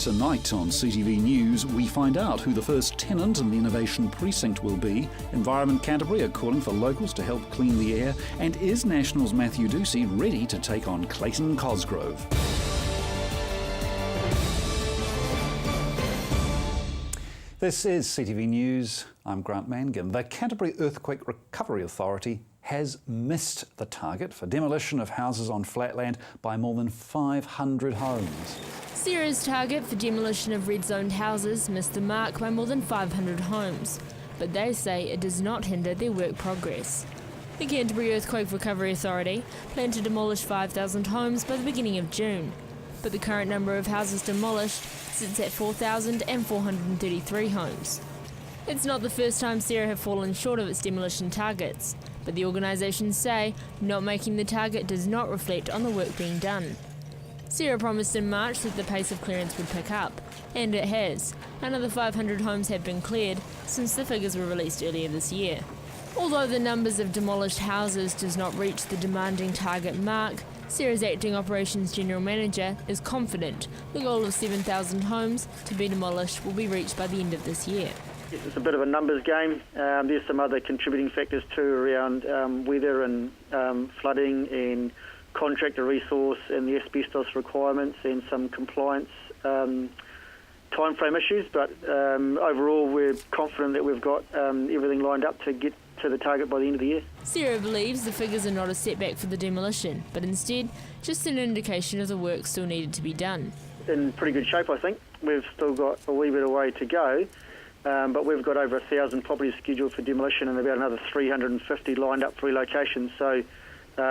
Tonight on CTV News, we find out who the first tenant in the Innovation Precinct will be. Environment Canterbury are calling for locals to help clean the air. And is Nationals' Matthew Ducey ready to take on Clayton Cosgrove? This is CTV News. I'm Grant Mangan. The Canterbury Earthquake Recovery Authority has missed the target for demolition of houses on flatland by more than 500 homes. CERA's target for demolition of red-zoned houses missed the mark by more than 500 homes, but they say it does not hinder their work progress. The Canterbury Earthquake Recovery Authority planned to demolish 5,000 homes by the beginning of June, but the current number of houses demolished sits at 4,433 homes. It's not the first time CERA have fallen short of its demolition targets, but the organisations say not making the target does not reflect on the work being done. CERA promised in March that the pace of clearance would pick up, and it has. Another 500 homes have been cleared since the figures were released earlier this year. Although the numbers of demolished houses does not reach the demanding target mark, CERA's Acting Operations General Manager is confident the goal of 7,000 homes to be demolished will be reached by the end of this year. It's a bit of a numbers game. There's some other contributing factors too around weather and flooding and contractor resource and the asbestos requirements and some compliance timeframe issues. But overall, we're confident that we've got everything lined up to get to the target by the end of the year. CERA believes the figures are not a setback for the demolition, but instead just an indication of the work still needed to be done. In pretty good shape, I think. We've still got a wee bit of way to go. But we've got over 1,000 properties scheduled for demolition and about another 350 lined up for relocation. So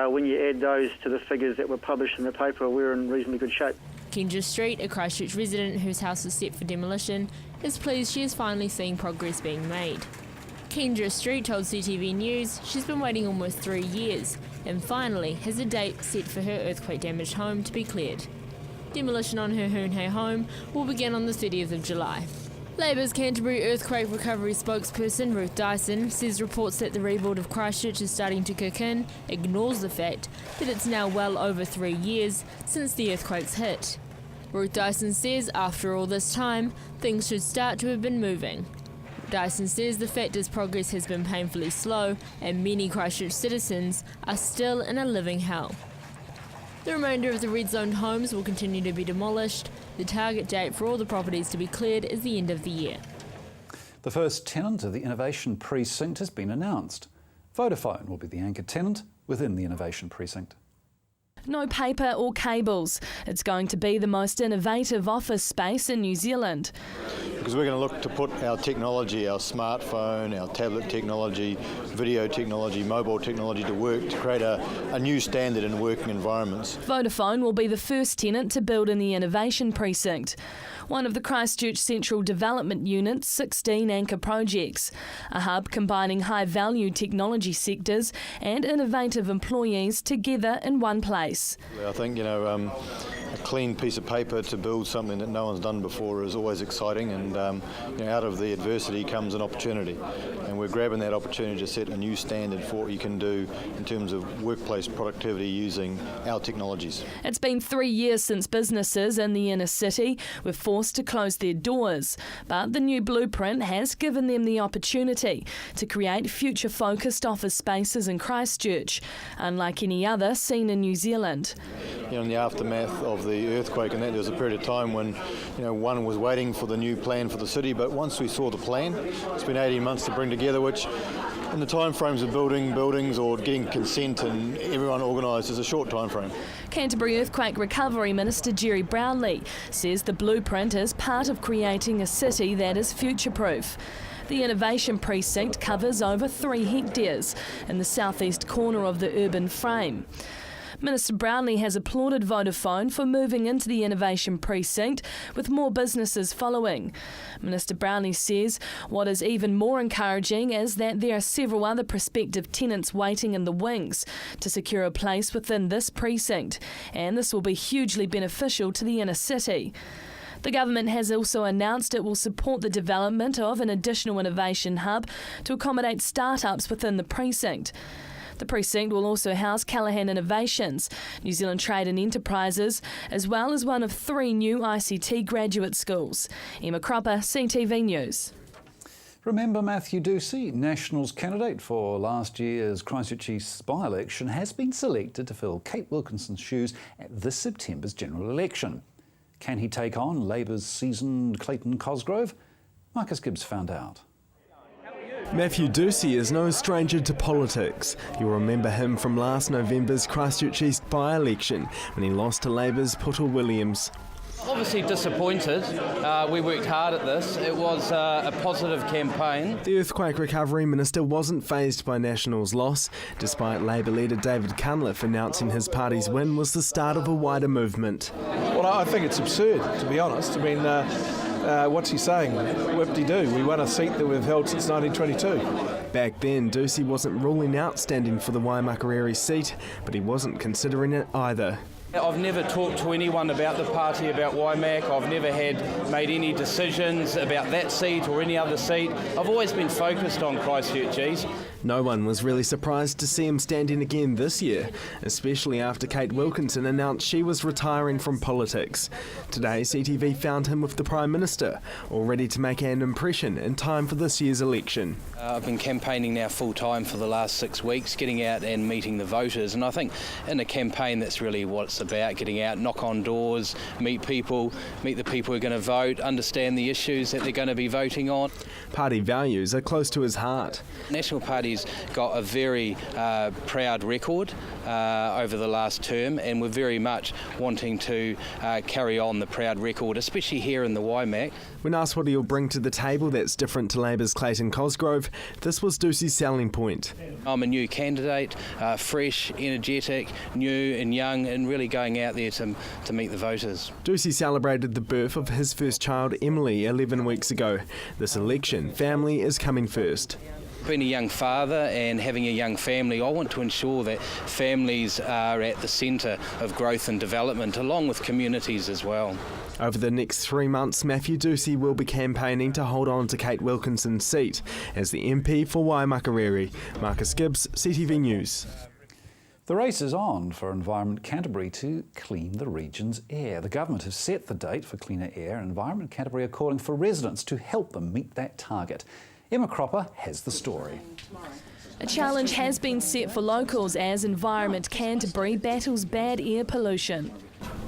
when you add those to the figures that were published in the paper, we're in reasonably good shape. Kendra Street, a Christchurch resident whose house is set for demolition, is pleased she is finally seeing progress being made. Kendra Street told CTV News she's been waiting almost 3 years and finally has a date set for her earthquake-damaged home to be cleared. Demolition on her Hoonhay home will begin on the 30th of July. Labour's Canterbury Earthquake Recovery spokesperson Ruth Dyson says reports that the rebuild of Christchurch is starting to kick in ignores the fact that it's now well over 3 years since the earthquakes hit. Ruth Dyson says after all this time, things should start to have been moving. Dyson says the fact is progress has been painfully slow and many Christchurch citizens are still in a living hell. The remainder of the red-zoned homes will continue to be demolished. The target date for all the properties to be cleared is the end of the year. The first tenant of the Innovation Precinct has been announced. Vodafone will be the anchor tenant within the Innovation Precinct. No paper or cables. It's going to be the most innovative office space in New Zealand. Because we're going to look to put our technology, our smartphone, our tablet technology, video technology, mobile technology to work to create a new standard in working environments. Vodafone will be the first tenant to build in the Innovation Precinct, one of the Christchurch Central Development Unit's 16 anchor projects, a hub combining high-value technology sectors and innovative employees together in one place. I think, a clean piece of paper to build something that no one's done before is always exciting, and out of the adversity comes an opportunity, and we're grabbing that opportunity to set a new standard for what you can do in terms of workplace productivity using our technologies. It's been 3 years since businesses in the inner city were forced to close their doors, but the new blueprint has given them the opportunity to create future-focused office spaces in Christchurch, unlike any other seen in New Zealand. In the aftermath of the earthquake, and that there was a period of time when one was waiting for the new plan for the city, but once we saw the plan, it's been 18 months to bring together, which in the time frames of building buildings or getting consent and everyone organised is a short time frame. Canterbury Earthquake Recovery Minister Jerry Brownlee says the blueprint is part of creating a city that is future-proof. The Innovation Precinct covers over 3 hectares in the southeast corner of the urban frame. Minister Brownlee has applauded Vodafone for moving into the Innovation Precinct, with more businesses following. Minister Brownlee says what is even more encouraging is that there are several other prospective tenants waiting in the wings to secure a place within this precinct, and this will be hugely beneficial to the inner city. The government has also announced it will support the development of an additional innovation hub to accommodate startups within the precinct. The precinct will also house Callaghan Innovations, New Zealand Trade and Enterprises, as well as one of 3 new ICT graduate schools. Emma Cropper, CTV News. Remember Matthew Ducey, Nationals candidate for last year's Christchurch East by-election, has been selected to fill Kate Wilkinson's shoes at this September's general election. Can he take on Labour's seasoned Clayton Cosgrove? Marcus Gibbs found out. Matthew Ducey is no stranger to politics. You'll remember him from last November's Christchurch East by-election when he lost to Labour's Puddle Williams. Obviously disappointed. We worked hard at this. It was a positive campaign. The Earthquake Recovery Minister wasn't fazed by National's loss, despite Labour leader David Cunliffe announcing his party's win was the start of a wider movement. Well, I think it's absurd, to be honest. I mean, what's he saying? Whip-de-doo. We won a seat that we've held since 1922. Back then, Ducey wasn't ruling out standing for the Waimakariri seat, but he wasn't considering it either. I've never talked to anyone about the party, about Waimak. I've never made any decisions about that seat or any other seat. I've always been focused on Christchurch East. No one was really surprised to see him standing again this year, especially after Kate Wilkinson announced she was retiring from politics. Today, CTV found him with the Prime Minister, all ready to make an impression in time for this year's election. I've been campaigning now full-time for the last 6 weeks, getting out and meeting the voters, and I think in a campaign that's really what it's about, getting out, knock on doors, meet the people who are going to vote, understand the issues that they're going to be voting on. Party values are close to his heart. National Party's got a very proud record over the last term, and we're very much wanting to carry on the proud record, especially here in the Waimak. When asked what he'll bring to the table that's different to Labour's Clayton Cosgrove, this was Ducey's selling point. I'm a new candidate, fresh, energetic, new and young, and really going out there to meet the voters. Ducey celebrated the birth of his first child, Emily, 11 weeks ago. This election, family is coming first. Being a young father and having a young family, I want to ensure that families are at the centre of growth and development, along with communities as well. Over the next 3 months, Matthew Ducey will be campaigning to hold on to Kate Wilkinson's seat as the MP for Waimakariri. Marcus Gibbs, CTV News. The race is on for Environment Canterbury to clean the region's air. The government has set the date for cleaner air, and Environment Canterbury are calling for residents to help them meet that target. Emma Cropper has the story. A challenge has been set for locals as Environment Canterbury battles bad air pollution.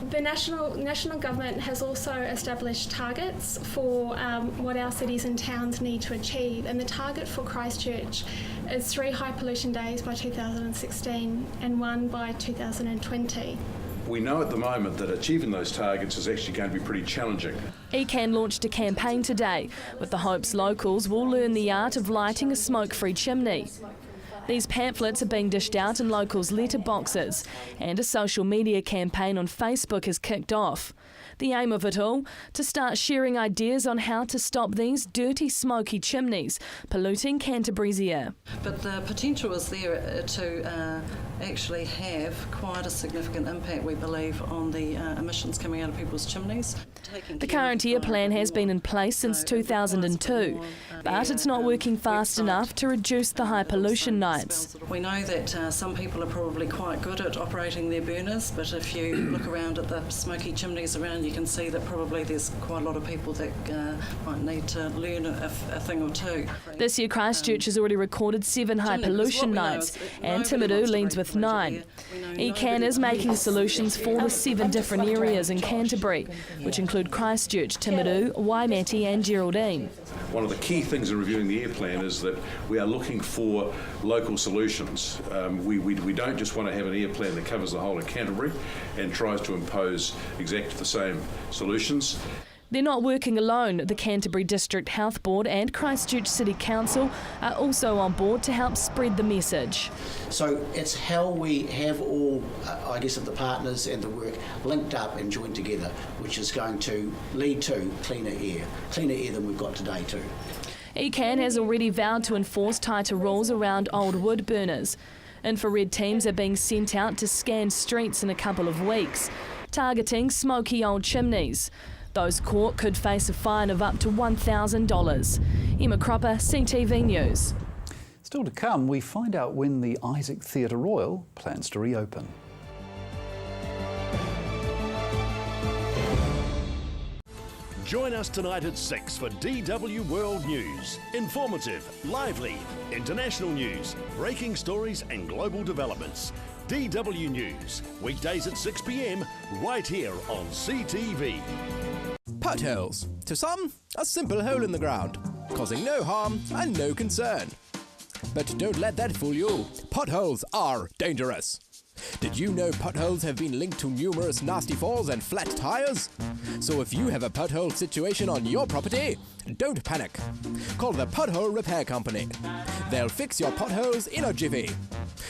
The national government has also established targets for what our cities and towns need to achieve, and the target for Christchurch is 3 high pollution days by 2016 and 1 by 2020. We know at the moment that achieving those targets is actually going to be pretty challenging. ECAN launched a campaign today with the hopes locals will learn the art of lighting a smoke-free chimney. These pamphlets are being dished out in locals' letterboxes, and a social media campaign on Facebook has kicked off. The aim of it all, to start sharing ideas on how to stop these dirty, smoky chimneys polluting Canterbury's air. But the potential is there to actually have quite a significant impact, we believe, on the emissions coming out of people's chimneys. The current air plan has been in place since 2002, but it's not working fast enough to reduce the high pollution nights. We know that some people are probably quite good at operating their burners, but if you look around at the smoky chimneys around, you can see that probably there's quite a lot of people that might need to learn a thing or two. This year Christchurch has already recorded 7 high pollution nights, and Timaru leads with 9. ECAN is making solutions for the 7 different areas in Canterbury, which include Christchurch, Timaru, Waimate and Geraldine. One of the key things in reviewing the air plan is that we are looking for local solutions. We don't just want to have an air plan that covers the whole of Canterbury and tries to impose exactly the same solutions. They're not working alone. The Canterbury District Health Board and Christchurch City Council are also on board to help spread the message. So it's how we have all, of the partners and the work linked up and joined together, which is going to lead to cleaner air than we've got today too. ECAN has already vowed to enforce tighter rules around old wood burners. Infrared teams are being sent out to scan streets in a couple of weeks, targeting smoky old chimneys. Those caught could face a fine of up to $1,000. Emma Cropper, CTV News. Still to come, we find out when the Isaac Theatre Royal plans to reopen. Join us tonight at 6 for DW World News. Informative, lively, international news, breaking stories and global developments. DW News, weekdays at 6 p.m, right here on CTV. Potholes. To some, a simple hole in the ground, causing no harm and no concern. But don't let that fool you. Potholes are dangerous. Did you know potholes have been linked to numerous nasty falls and flat tires? So if you have a pothole situation on your property, don't panic. Call the Pothole Repair Company. They'll fix your potholes in a jiffy.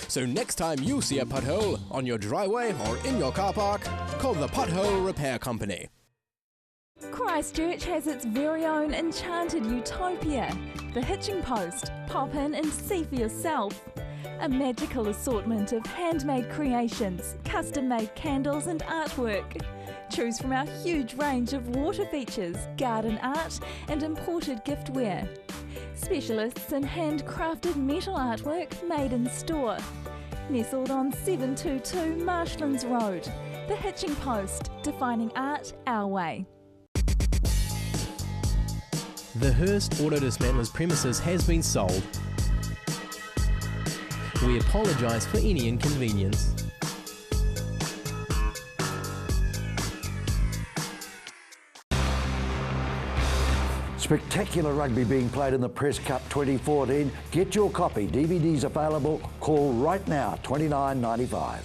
So next time you see a pothole on your driveway or in your car park, call the Pothole Repair Company. Christchurch has its very own enchanted utopia, the Hitching Post. Pop in and see for yourself. A magical assortment of handmade creations, custom-made candles and artwork. Choose from our huge range of water features, garden art and imported giftware. Specialists in handcrafted metal artwork made in store. Nestled on 722 Marshlands Road. The Hitching Post, defining art our way. The Hearst Auto Dismantler's premises has been sold. We apologise for any inconvenience. Spectacular rugby being played in the Press Cup 2014. Get your copy. DVDs available. Call right now, $29.95.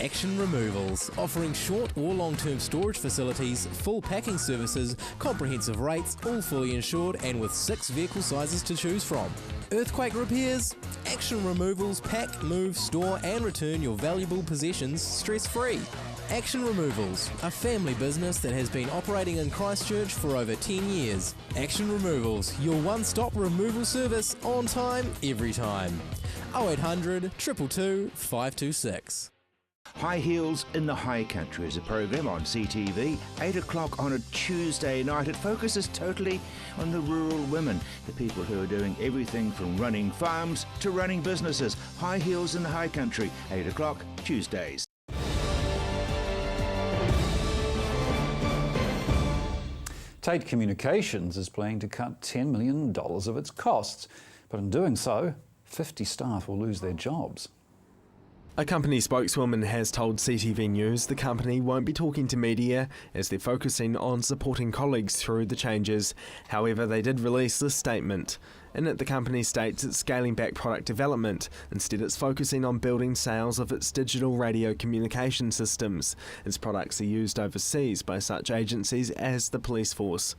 Action Removals, offering short or long-term storage facilities, full packing services, comprehensive rates, all fully insured and with 6 vehicle sizes to choose from. Earthquake repairs? Action Removals pack, move, store and return your valuable possessions stress-free. Action Removals, a family business that has been operating in Christchurch for over 10 years. Action Removals, your one-stop removal service on time, every time. 0800 222 526. High Heels in the High Country is a programme on CTV, 8 o'clock on a Tuesday night. It focuses totally on the rural women, the people who are doing everything from running farms to running businesses. High Heels in the High Country, 8 o'clock Tuesdays. Tate Communications is planning to cut $10 million of its costs, but in doing so, 50 staff will lose their jobs. A company spokeswoman has told CTV News the company won't be talking to media as they're focusing on supporting colleagues through the changes. However, they did release this statement. In it, the company states it's scaling back product development. Instead, it's focusing on building sales of its digital radio communication systems. Its products are used overseas by such agencies as the police force.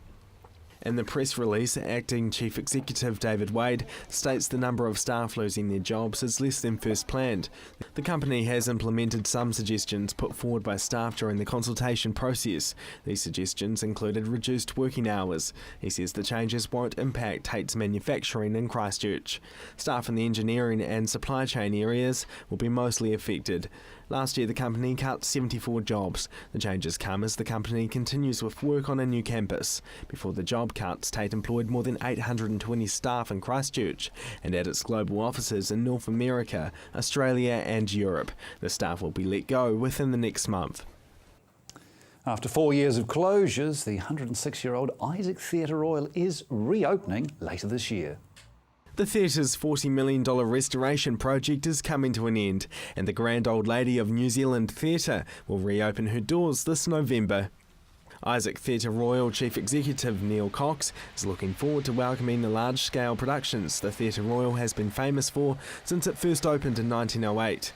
In the press release, Acting Chief Executive David Wade states the number of staff losing their jobs is less than first planned. The company has implemented some suggestions put forward by staff during the consultation process. These suggestions included reduced working hours. He says the changes won't impact Tate's manufacturing in Christchurch. Staff in the engineering and supply chain areas will be mostly affected. Last year, the company cut 74 jobs. The changes come as the company continues with work on a new campus. Before the job cuts, Tate employed more than 820 staff in Christchurch and at its global offices in North America, Australia and Europe. The staff will be let go within the next month. After 4 years of closures, the 106-year-old Isaac Theatre Royal is reopening later this year. The theatre's $40 million restoration project is coming to an end, and the Grand Old Lady of New Zealand Theatre will reopen her doors this November. Isaac Theatre Royal Chief Executive Neil Cox is looking forward to welcoming the large-scale productions the Theatre Royal has been famous for since it first opened in 1908.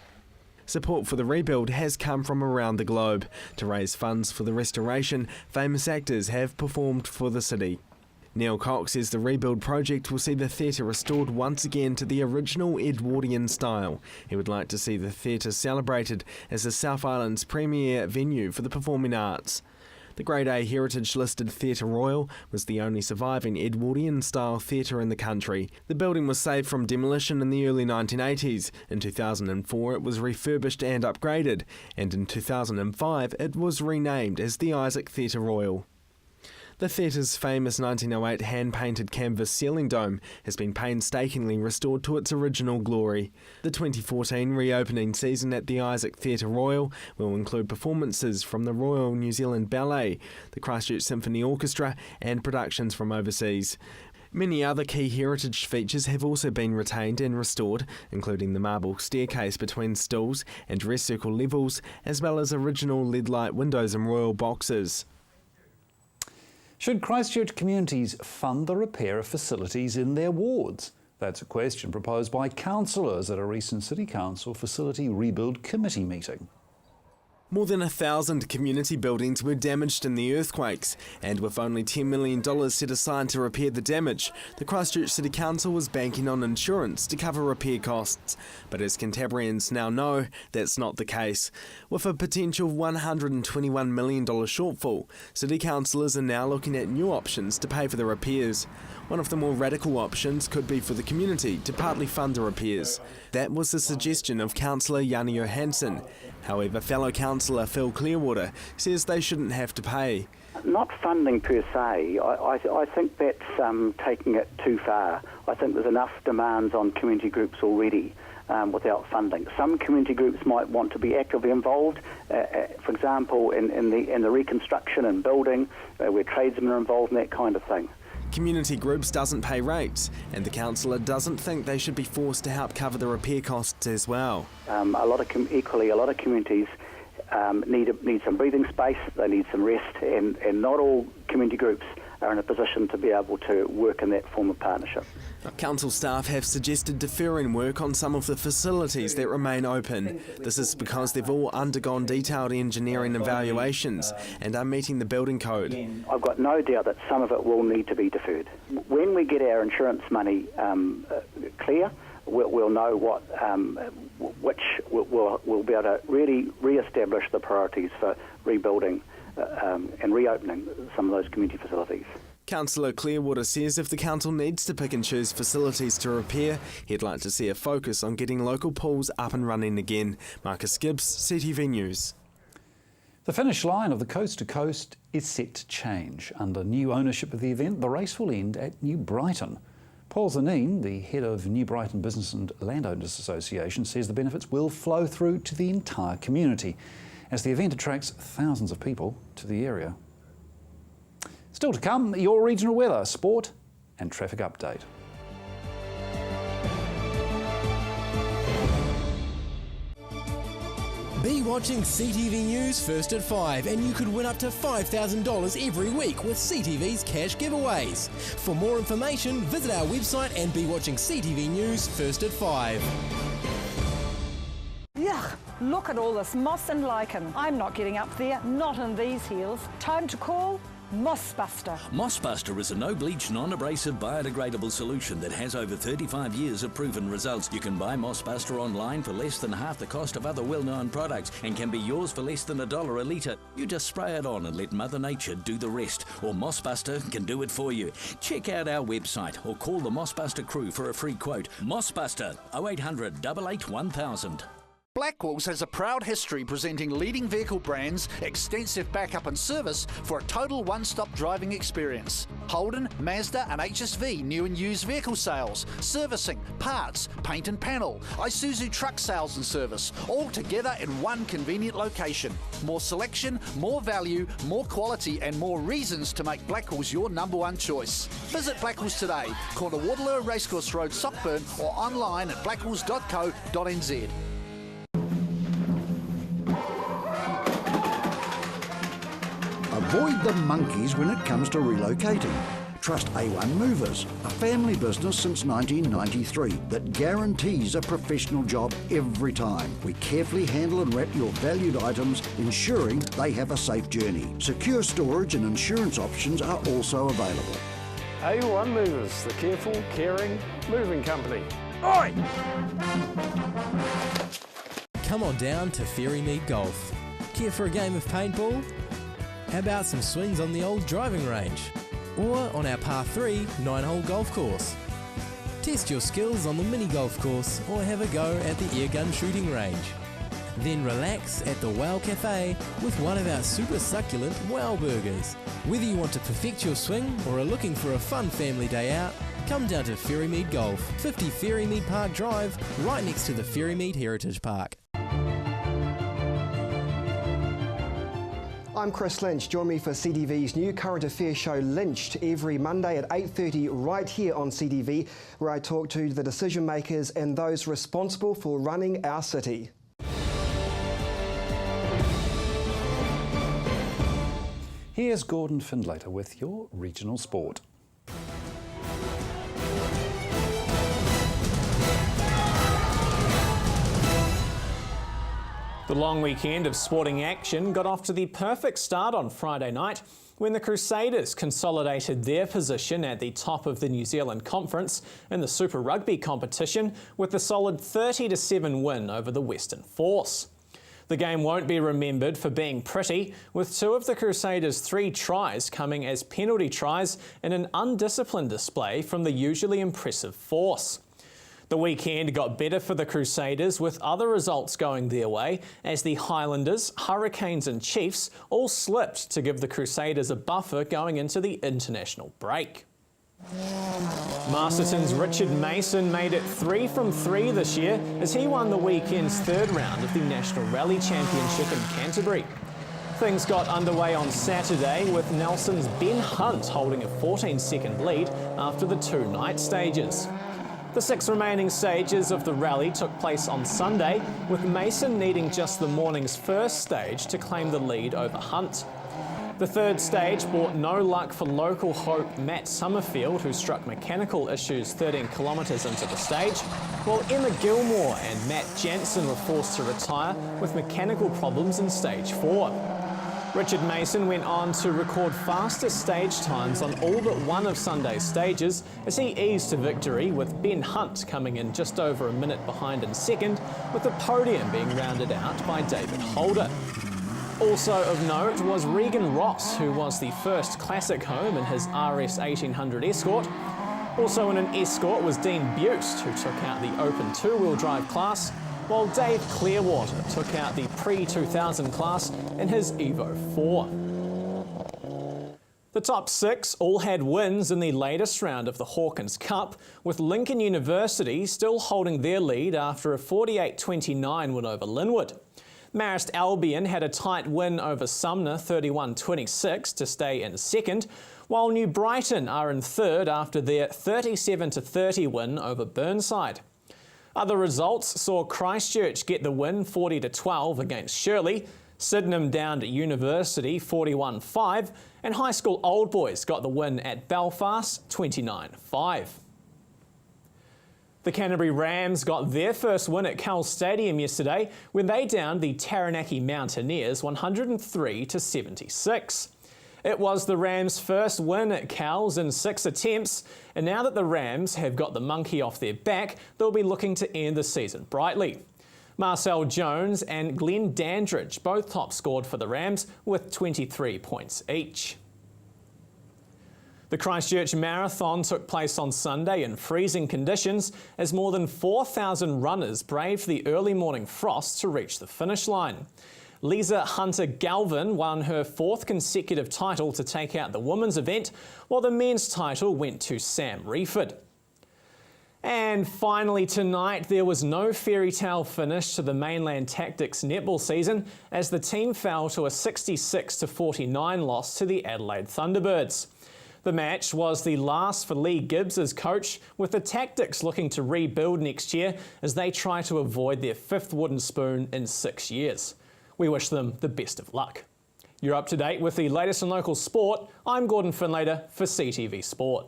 Support for the rebuild has come from around the globe. To raise funds for the restoration, famous actors have performed for the city. Neil Cox says the rebuild project will see the theatre restored once again to the original Edwardian style. He would like to see the theatre celebrated as the South Island's premier venue for the performing arts. The Grade A heritage listed Theatre Royal was the only surviving Edwardian style theatre in the country. The building was saved from demolition in the early 1980s. In 2004 it was refurbished and upgraded, and in 2005 it was renamed as the Isaac Theatre Royal. The theatre's famous 1908 hand-painted canvas ceiling dome has been painstakingly restored to its original glory. The 2014 reopening season at the Isaac Theatre Royal will include performances from the Royal New Zealand Ballet, the Christchurch Symphony Orchestra and productions from overseas. Many other key heritage features have also been retained and restored, including the marble staircase between stalls and dress circle levels, as well as original LED-light windows and royal boxes. Should Christchurch communities fund the repair of facilities in their wards? That's a question proposed by councillors at a recent City Council Facility Rebuild Committee meeting. More than 1,000 community buildings were damaged in the earthquakes, and with only $10 million set aside to repair the damage, the Christchurch City Council was banking on insurance to cover repair costs. But as Cantabrians now know, that's not the case. With a potential $121 million shortfall, City Councillors are now looking at new options to pay for the repairs. One of the more radical options could be for the community to partly fund the repairs. That was the suggestion of Councillor Yanni Johansson. However, fellow councillor Phil Clearwater says they shouldn't have to pay. Not funding per se. I think that's taking it too far. I think there's enough demands on community groups already without funding. Some community groups might want to be actively involved, for example, in the reconstruction and building, where tradesmen are involved and that kind of thing. Community groups doesn't pay rates, and the councillor doesn't think they should be forced to help cover the repair costs as well. A lot of communities need some breathing space, they need some rest, and not all community groups are in a position to be able to work in that form of partnership. Council staff have suggested deferring work on some of the facilities that remain open. This is because they've all undergone detailed engineering evaluations and are meeting the building code. I've got no doubt that some of it will need to be deferred. When we get our insurance money clear, we'll know which we'll be able to really re-establish the priorities for rebuilding and reopening some of those community facilities. Councillor Clearwater says if the council needs to pick and choose facilities to repair, he'd like to see a focus on getting local pools up and running again. Marcus Gibbs, CTV News. The finish line of the Coast to Coast is set to change. Under new ownership of the event, the race will end at New Brighton. Paul Zanine, the head of New Brighton Business and Landowners Association, says the benefits will flow through to the entire community as the event attracts thousands of people to the area. Still to come, your regional weather, sport and traffic update. Be watching CTV News first at 5 and you could win up to $5,000 every week with CTV's cash giveaways. For more information, visit our website and be watching CTV News first at 5. Yuck, look at all this moss and lichen. I'm not getting up there, not in these heels. Time to call Mossbuster. Mossbuster is a no-bleach, non-abrasive, biodegradable solution that has over 35 years of proven results. You can buy Mossbuster online for less than half the cost of other well-known products and can be yours for less than $1 a litre. You just spray it on and let Mother Nature do the rest, or Mossbuster can do it for you. Check out our website or call the Mossbuster crew for a free quote. Mossbuster, 0800 88 1000. Blackwells has a proud history presenting leading vehicle brands, extensive backup and service for a total one-stop driving experience. Holden, Mazda and HSV new and used vehicle sales, servicing, parts, paint and panel, Isuzu truck sales and service, all together in one convenient location. More selection, more value, more quality and more reasons to make Blackwells your number one choice. Visit Blackwells today, corner Waterloo Racecourse Road, Sockburn, or online at blackwells.co.nz. Avoid the monkeys when it comes to relocating. Trust A1 Movers, a family business since 1993 that guarantees a professional job every time. We carefully handle and wrap your valued items, ensuring they have a safe journey. Secure storage and insurance options are also available. A1 Movers, the careful, caring moving company. Oi! Come on down to Ferrymead Golf. Care for a game of paintball? How about some swings on the old driving range? Or on our par 3 9-hole golf course? Test your skills on the mini golf course or have a go at the airgun shooting range. Then relax at the Wow Cafe with one of our super succulent Wow Burgers. Whether you want to perfect your swing or are looking for a fun family day out, come down to Ferrymead Golf, 50 Ferrymead Park Drive, right next to the Ferrymead Heritage Park. I'm Chris Lynch. Join me for CTV's new current affairs show Lynched every Monday at 8:30 right here on CTV, where I talk to the decision makers and those responsible for running our city. Here's Gordon Findlater with your regional sport. The long weekend of sporting action got off to the perfect start on Friday night when the Crusaders consolidated their position at the top of the New Zealand Conference in the Super Rugby competition with a solid 30-7 win over the Western Force. The game won't be remembered for being pretty, with two of the Crusaders' 3 tries coming as penalty tries in an undisciplined display from the usually impressive Force. The weekend got better for the Crusaders, with other results going their way as the Highlanders, Hurricanes and Chiefs all slipped to give the Crusaders a buffer going into the international break. Masterton's Richard Mason made it 3 from 3 this year as he won the weekend's 3rd round of the National Rally Championship in Canterbury. Things got underway on Saturday with Nelson's Ben Hunt holding a 14-second lead after the 2 night stages. The 6 remaining stages of the rally took place on Sunday, with Mason needing just the morning's first stage to claim the lead over Hunt. The 3rd stage brought no luck for local hope Matt Summerfield, who struck mechanical issues 13 kilometres into the stage, while Emma Gilmore and Matt Jansen were forced to retire with mechanical problems in stage 4. Richard Mason went on to record faster stage times on all but one of Sunday's stages as he eased to victory, with Ben Hunt coming in just over a minute behind in 2nd, with the podium being rounded out by David Holder. Also of note was Regan Ross, who was the first classic home in his RS 1800 Escort. Also in an Escort was Dean Bust, who took out the open 2-wheel drive class, while Dave Clearwater took out the pre-2000 class in his Evo 4. The top 6 all had wins in the latest round of the Hawkins Cup, with Lincoln University still holding their lead after a 48-29 win over Linwood. Marist Albion had a tight win over Sumner 31-26 to stay in 2nd, while New Brighton are in 3rd after their 37-30 win over Burnside. Other results saw Christchurch get the win 40-12 against Shirley, Sydenham down to University 41-5, and High School Old Boys got the win at Belfast 29-5. The Canterbury Rams got their first win at Cal Stadium yesterday when they downed the Taranaki Mountaineers 103-76. It was the Rams' first win at Cal's in 6 attempts, and now that the Rams have got the monkey off their back, they'll be looking to end the season brightly. Marcel Jones and Glenn Dandridge both top scored for the Rams with 23 points each. The Christchurch Marathon took place on Sunday in freezing conditions as more than 4,000 runners braved the early morning frost to reach the finish line. Lisa Hunter-Galvin won her 4th consecutive title to take out the women's event, while the men's title went to Sam Reeford. And finally tonight, there was no fairy tale finish to the Mainland Tactics netball season as the team fell to a 66-49 loss to the Adelaide Thunderbirds. The match was the last for Lee Gibbs as coach, with the Tactics looking to rebuild next year as they try to avoid their 5th wooden spoon in 6 years. We wish them the best of luck. You're up to date with the latest in local sport. I'm Gordon Findlater for CTV Sport.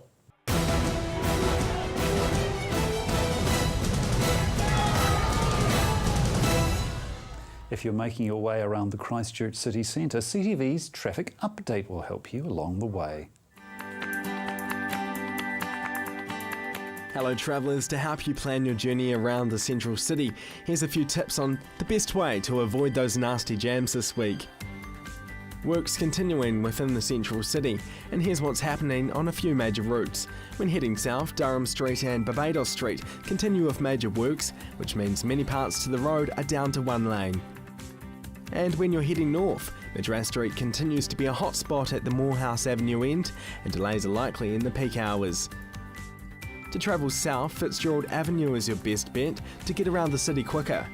If you're making your way around the Christchurch city centre, CTV's traffic update will help you along the way. Hello travellers, to help you plan your journey around the central city, here's a few tips on the best way to avoid those nasty jams this week. Works continuing within the central city, and here's what's happening on a few major routes. When heading south, Durham Street and Barbados Street continue with major works, which means many parts to the road are down to 1 lane. And when you're heading north, Madras Street continues to be a hot spot at the Morehouse Avenue end, and delays are likely in the peak hours. To travel south, Fitzgerald Avenue is your best bet to get around the city quicker.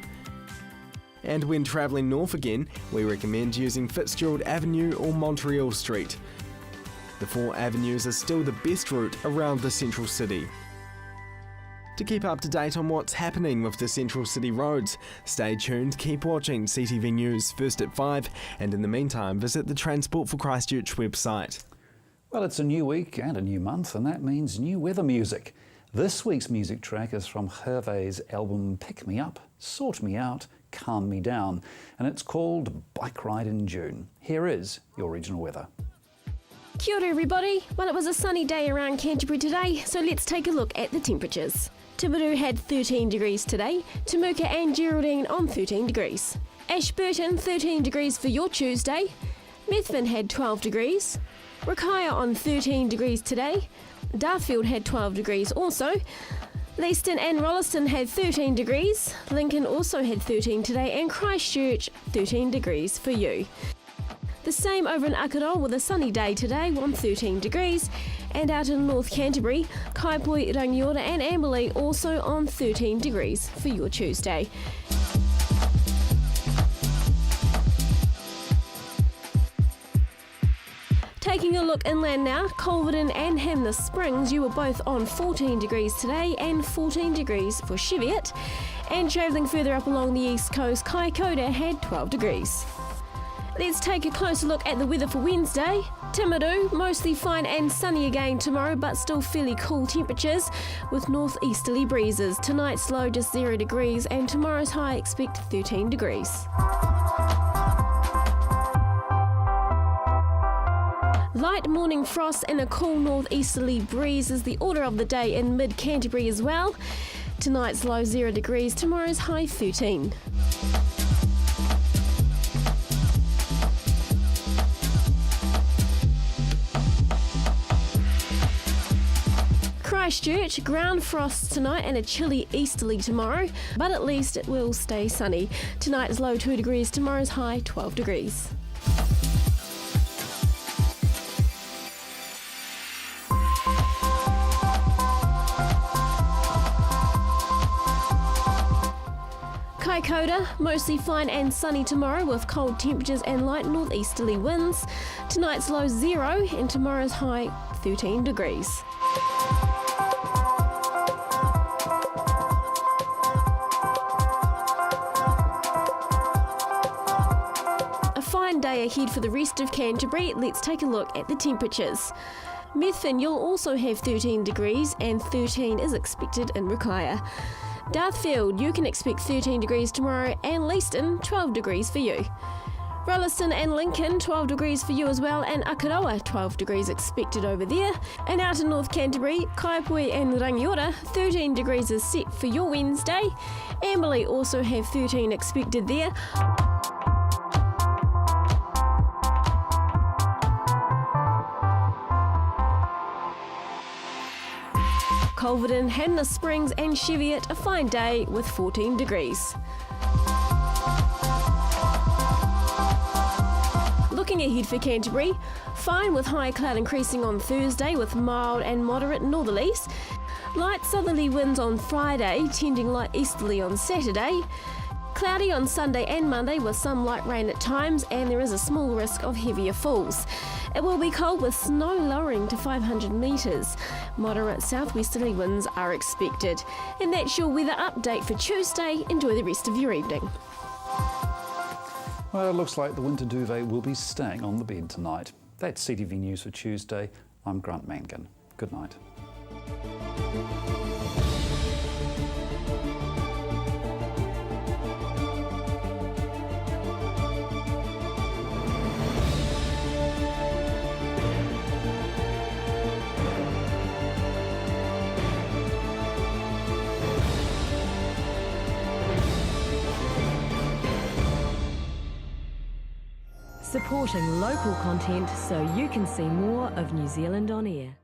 And when travelling north again, we recommend using Fitzgerald Avenue or Montreal Street. The 4 avenues are still the best route around the central city. To keep up to date on what's happening with the central city roads, stay tuned, keep watching CTV News first at 5, and in the meantime visit the Transport for Christchurch website. Well, it's a new week and a new month, and that means new weather music. This week's music track is from Hervé's album Pick Me Up, Sort Me Out, Calm Me Down, and it's called Bike Ride in June. Here is your regional weather. Kia ora everybody. Well, it was a sunny day around Canterbury today, so let's take a look at the temperatures. Timaru had 13 degrees today, Temuka and Geraldine on 13 degrees. Ashburton 13 degrees for your Tuesday, Methven had 12 degrees, Rakaia on 13 degrees today, Darfield had 12 degrees also, Leiston and Rolleston had 13 degrees, Lincoln also had 13 today, and Christchurch 13 degrees for you. The same over in Akaroa with a sunny day today on 13 degrees, and out in North Canterbury, Kaipoi, Rangiora and Amberley also on 13 degrees for your Tuesday. Taking a look inland now, Culverden and Hanmer Springs, you were both on 14 degrees today and 14 degrees for Cheviot. And travelling further up along the east coast, Kaikoura had 12 degrees. Let's take a closer look at the weather for Wednesday. Timaru, mostly fine and sunny again tomorrow, but still fairly cool temperatures with northeasterly breezes. Tonight's low just 0 degrees and tomorrow's high expect 13 degrees. Light morning frost and a cool northeasterly breeze is the order of the day in mid-Canterbury as well. Tonight's low 0 degrees, tomorrow's high 13. Christchurch, ground frost tonight and a chilly easterly tomorrow, but at least it will stay sunny. Tonight's low 2 degrees, tomorrow's high 12 degrees. Kaikoura, mostly fine and sunny tomorrow with cold temperatures and light northeasterly winds. Tonight's low 0 and tomorrow's high 13 degrees. Day ahead for the rest of Canterbury. Let's take a look at the temperatures. Methven, you'll also have 13 degrees and 13 is expected in Rakaia. Darfield, you can expect 13 degrees tomorrow, and Leiston 12 degrees for you. Rolleston and Lincoln 12 degrees for you as well, and Akaroa 12 degrees expected over there. And out in North Canterbury, Kaipoi and Rangiora 13 degrees is set for your Wednesday. Amberley also have 13 expected there. Culverden, Hanmer Springs and Cheviot, a fine day with 14 degrees. Looking ahead for Canterbury, fine with high cloud increasing on Thursday with mild and moderate northerlies. Light southerly winds on Friday, tending light easterly on Saturday. Cloudy on Sunday and Monday with some light rain at times, and there is a small risk of heavier falls. It will be cold with snow lowering to 500 metres. Moderate southwesterly winds are expected. And that's your weather update for Tuesday. Enjoy the rest of your evening. Well, it looks like the winter duvet will be staying on the bed tonight. That's CTV News for Tuesday. I'm Grant Mangan. Good night. Supporting local content so you can see more of New Zealand on air.